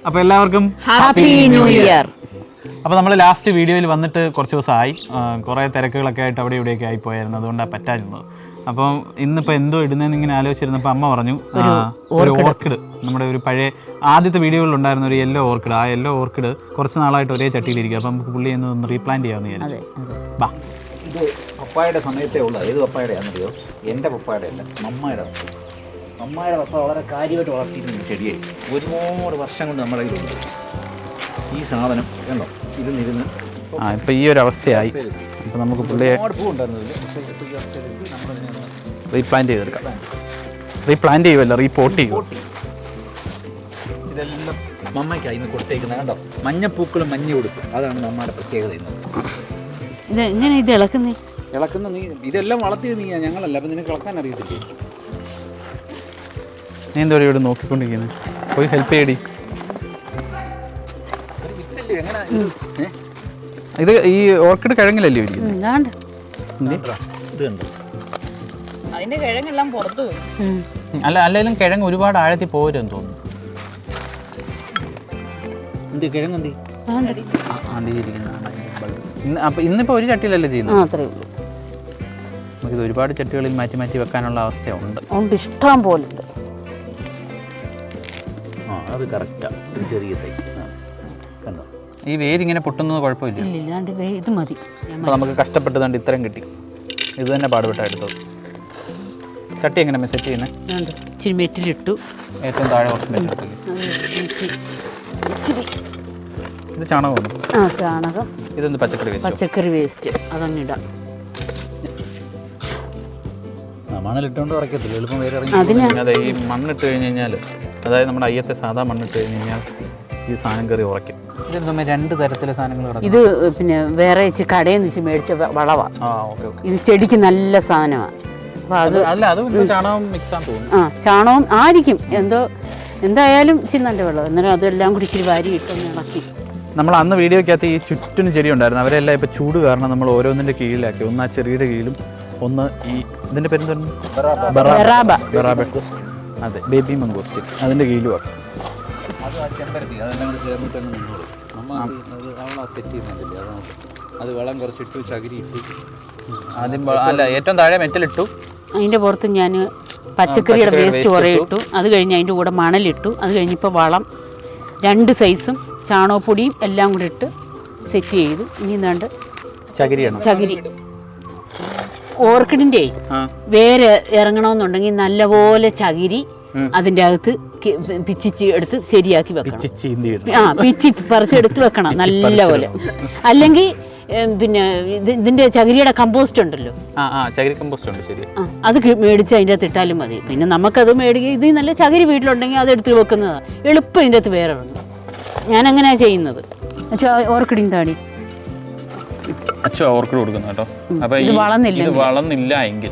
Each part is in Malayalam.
അപ്പോൾ എല്ലാവർക്കും ഹാപ്പി ന്യൂ ഇയർ. അപ്പോൾ നമ്മൾ ലാസ്റ്റ് വീഡിയോയിൽ വന്നിട്ട് കുറച്ച് ദിവസമായി, കുറേ തിരക്കുകളൊക്കെ ആയിട്ട് അവിടെ ഇവിടെയൊക്കെ ആയിപ്പോയായിരുന്നു, അതുകൊണ്ടാണ് പറ്റാതിരുന്നത്. അപ്പം ഇന്നിപ്പോൾ എന്തോ ഇടുന്നതെന്ന് ഇങ്ങനെ ആലോചിച്ചിരുന്നപ്പോൾ അമ്മ പറഞ്ഞു ഒരു ഓർക്കിഡ്, നമ്മുടെ ഒരു പഴയ ആദ്യത്തെ വീഡിയോകളിലുണ്ടായിരുന്ന ഒരു യെല്ലോ ഓർക്കിഡ്, ആ യെല്ലോ ഓർക്കിഡ് കുറച്ച് നാളായിട്ട് ഒരേ ചട്ടിയിലിരിക്കുക. അപ്പം നമുക്ക് പുള്ളി ഒന്ന് റീപ്ലാന്റ് ചെയ്യാമെന്ന് വിചാരിച്ചു. ബാ, ഇത് പപ്പായുടെ സമയത്തേ ഉള്ളൂ. ഏത് പപ്പായുടെയാണെന്നറിയോ? എൻ്റെ പപ്പായുടെ അല്ല, അമ്മയുടെ പപ്പ വളരെ കാര്യമായിട്ട് വളർത്തിയിരുന്ന ചെടിയായി ഒരുപാട് വർഷം കൊണ്ട് നമ്മുടെ കയ്യിലുണ്ട് ഈ സാധനം. കണ്ടോ, ഇരുന്ന് ഇപ്പം ഈ ഒരു അവസ്ഥയായി. അപ്പം നമുക്ക് പുള്ളിയെ റീപ്ലാന്റ് ചെയ്തെടുക്കാം. റീപ്ലാന്റ് ചെയ്യുമല്ലോ, റീപോർട്ട് ചെയ്യും. ഇതെല്ലാം മമ്മയ്ക്കായി ഇന്ന് കൊടുത്തേക്കുന്നത്. കണ്ടോ, മഞ്ഞപ്പൂക്കളും മഞ്ഞ കൊടുക്കും, അതാണ് നമ്മുടെ പ്രത്യേകത. ഇത് ഇളക്കുന്ന നീ ഇതെല്ലാം വളർത്തിയത് നീ, ഞങ്ങളല്ല. അപ്പം നിനക്ക് ഇളക്കാൻ അറിയത്തില്ലേ? നീ എന്താ ഇവിടെ നോക്കിക്കൊണ്ടിരിക്കുന്നത്? പോയി ഹെൽപ്പ് ചെയ്യടി. ഇത് ഈ ഓർക്കിഡ് കിഴങ്ങിലല്ലേ ഇരിക്കുന്നത്? അതിന്റെ കിഴങ്ങെല്ലാം പുറത്ത്. അല്ലെങ്കിലും കിഴങ്ങ് ഒരുപാട് ആഴത്തിൽ പോരുമെന്ന് തോന്നുന്നു. അപ്പൊ ഇന്നിപ്പോ ഒരു ചട്ടിയിലല്ലേ ചെയ്യുന്നത്? നമുക്കിത് ഒരുപാട് ചട്ടികളിൽ മാറ്റി മാറ്റി വെക്കാനുള്ള അവസ്ഥയുണ്ട്. ഇഷ്ടം പോലെ ഉണ്ട്. അത് കറക്റ്റാ. ചെറിയ തൈ കണ്ടോ, ഈ വേരിങ്ങനെ പൊട്ടുന്നത് കുഴപ്പമില്ല. ഇത് മതി. അപ്പോൾ നമുക്ക് കഷ്ടപ്പെട്ട് കണ്ട് ഇത്രയും കിട്ടി. ഇത് തന്നെ പാടുപെട്ടാണ് എടുത്തത്. ചട്ടി എങ്ങനെ സെറ്റ് ചെയ്യുന്നത്? ഇച്ചിരി മെറ്റിലിട്ടു, ഏറ്റവും താഴെ കുറച്ച് മെറ്റിലിട്ടില്ലേ? ഇത് ചാണകമാണ്. ചാണകം. ഇതൊന്ന് പച്ചക്കറി വേസ്റ്റ് അതങ്ങിടാം. മണ്ണിലിട്ടുകൊണ്ട് ഉറക്കത്തില്ല, എളുപ്പം വേറെ ഇറങ്ങി. അതെ, ഈ മണ്ണിട്ട് കഴിഞ്ഞ് കഴിഞ്ഞാൽ, അതായത് നമ്മുടെ അയ്യത്തെ സാധാ മണ്ണിട്ട് കഴിഞ്ഞ് കഴിഞ്ഞാൽ ഈ സാധനം കയറി ഉറയ്ക്കും. ഇതിന് രണ്ട് തരത്തിലെ സാധനങ്ങൾ. ഇത് പിന്നെ വേറെ കടയിൽ നിന്ന് മേടിച്ച വളവാ. ഇത് ചെടിക്ക് നല്ല സാധനമാണ്. അപ്പോൾ അത് ചാണകം മിക്സ് ആണെന്ന് തോന്നുന്നു. ചാണകം ആയിരിക്കും, എന്തായാലും ഇച്ചിരി നല്ല വെള്ളം. എന്നാലും അതെല്ലാം കൂടി ഇച്ചിരി വാരി ഇട്ടൊന്ന് ഇളക്കി. നമ്മൾ അന്ന് വീഡിയോക്കകത്ത് ഈ ചുറ്റിന് ചെടി ഉണ്ടായിരുന്നു, അവരെല്ലാം ഇപ്പോൾ ചൂട് കാരണം നമ്മൾ ഓരോന്നിൻ്റെ കീഴിലാക്കി. ഒന്ന് ആ ചെറിയുടെ കീഴിലും, ഒന്ന് ഈ ഇതിൻ്റെ പേര് എന്താണ്? ബറാബ. അതെ, ബേബി മംഗോസ്റ്റിൻ, അതിൻ്റെ കീഴിലും ആക്കും. അത് വെള്ളം കുറച്ചിട്ടു, ചകിരി ഇട്ടു. ആദ്യം അല്ല, ഏറ്റവും താഴെ മെറ്റലിട്ടു. അതിൻ്റെ പുറത്ത് ഞാൻ പച്ചക്കറിയുടെ വേസ്റ്റ് കുറേ ഇട്ടു. അത് കഴിഞ്ഞ് അതിൻ്റെ കൂടെ മണലിട്ടു. അത് കഴിഞ്ഞിപ്പോൾ വളം 2 സൈസും ചാണകപ്പൊടിയും എല്ലാം കൂടി ഇട്ട് സെറ്റ് ചെയ്തു. ഇനി എന്താണ്ട് ചകിരി. ഓർക്കിഡിൻ്റെ വേര് ഇറങ്ങണമെന്നുണ്ടെങ്കിൽ നല്ലപോലെ ചകിരി അതിൻ്റെ അകത്ത് പിച്ചിച്ച് എടുത്ത് ശരിയാക്കി വെക്കണം. പിച്ചി പറിച്ചെടുത്ത് വെക്കണം നല്ലപോലെ. അല്ലെങ്കിൽ പിന്നെ ഇതിൻ്റെ ചകിരിയുടെ കമ്പോസ്റ്റ് ഉണ്ടല്ലോ, അത് മേടിച്ച് അതിൻ്റെ അകത്ത് ഇട്ടാലും മതി. പിന്നെ നമുക്കത് മേടിക്കുക, ഇത് നല്ല ചകിരി വീട്ടിലുണ്ടെങ്കിൽ അത് എടുത്ത് വെക്കുന്നതാണ് എളുപ്പം. ഇതിൻ്റെ അകത്ത് വേറെ ഇറങ്ങും. ഞാനങ്ങനെയാണ് ചെയ്യുന്നത്. ഓർക്കിഡിൻ താടി ഓർക്കിഡ് കൊടുക്കുന്നു കേട്ടോ. അപ്പൊ ഇത് വളർന്നില്ല എങ്കിൽ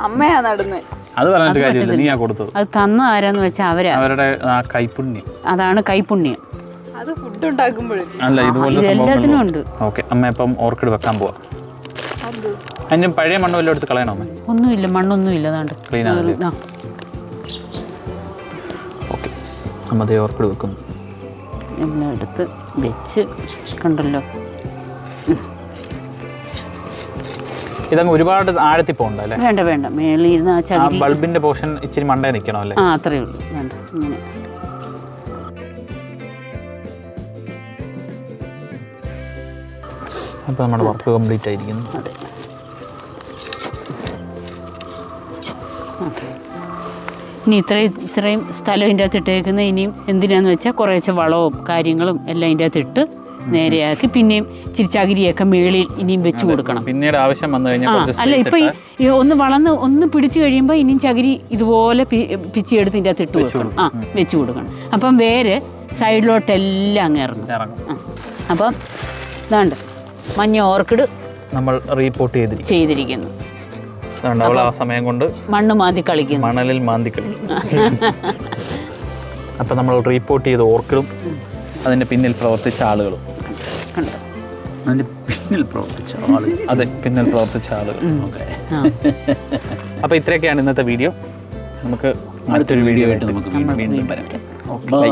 അമ്മയാ നടുന്നത്. അത് പറഞ്ഞിട്ട് കാര്യമില്ല, നീ കൊടുത്തത്. അത് തന്ന ആരാന്ന് വെച്ചാൽ അവരുടെ കൈപ്പുണ്യം. അതാണ് കൈപ്പുണ്യം. അത് ഫുഡ് ഉണ്ടാക്കുമ്പോഴും അല്ല, ഇതുപോലെ എല്ലാത്തിനും ഉണ്ട്. ഓക്കെ, അമ്മ ഇപ്പം ഓർക്കിഡ് വെക്കാൻ പോവാ. അതിന് പഴയ മണ്ണ് വല്ലതും എടുത്ത് കളയണോ അമ്മ? ഒന്നുമില്ല, മണ്ണൊന്നുമില്ല. അതാണ്ട് ക്ലീൻ ആണ്. ഓക്കെ, അമ്മ അതേ ഓർക്കിഡ് വെക്കുന്നു. എല്ലാം എടുത്ത് വെച്ച് കണ്ടല്ലോ. ഇതങ്ങ് ഒരുപാട് ആഴത്തിൽ പോകണ്ടല്ലേ? വേണ്ട, മേളിൽ ഇരുന്ന് ആ ചകിരി ബൾബിന്റെ പോർഷൻ ഇച്ചിരി മണ്ടേ നിൽക്കണം അല്ലേ? അത്രേ ഉള്ളൂ. വേണ്ട, ഇങ്ങനെ. അപ്പോൾ നമ്മുടെ വർക്ക് കംപ്ലീറ്റ് ആയിരിക്കുന്നു. അതെ. ഇനി ഇത്രയും സ്ഥലം ഇതിൻ്റെ അകത്ത് ഇട്ടേക്കുന്നത് ഇനിയും എന്തിനാന്ന് വെച്ചാൽ കുറേശ്ശെ വളവും കാര്യങ്ങളും എല്ലാം ഇതിൻ്റെ അകത്ത് ഇട്ട് നേരെയാക്കി പിന്നെയും ഇച്ചിരി ചകിരിയൊക്കെ മേളിൽ ഇനിയും വെച്ച് കൊടുക്കണം. പിന്നീട് ആവശ്യം വന്നു കഴിഞ്ഞാൽ അല്ല, ഇപ്പം ഈ ഒന്ന് വളർന്ന് ഒന്ന് പിടിച്ചു കഴിയുമ്പോൾ ഇനിയും ചകിരി ഇതുപോലെ പിച്ചിയെടുത്ത് ഇതിൻ്റെ അകത്ത് ഇട്ട് കൊടുക്കണം. വെച്ച് കൊടുക്കണം. അപ്പം വേര് സൈഡിലോട്ടെല്ലാം അങ്ങ് ഇറങ്ങും. അപ്പം ഇതാണ്ട് മഞ്ഞ ഓർക്കിഡ് നമ്മൾ റീപോർട്ട് ചെയ്തിരിക്കുന്നു. ആ സമയം കൊണ്ട് മണ്ണിൽ മാന്തി കളിക്കുന്നു. അപ്പം നമ്മൾ റീപോർട്ട് ചെയ്ത ഓർക്കിഡും അതിൻ്റെ പിന്നിൽ പ്രവർത്തിച്ച ആളുകളും. പിന്നിൽ പ്രവർത്തിച്ച ആളുകൾ. ഓക്കെ, അപ്പോൾ ഇത്രയൊക്കെയാണ് ഇന്നത്തെ വീഡിയോ. നമുക്ക് അടുത്തൊരു വീഡിയോ ആയിട്ട് നമുക്ക് വീണ്ടും വരാം. ബൈ.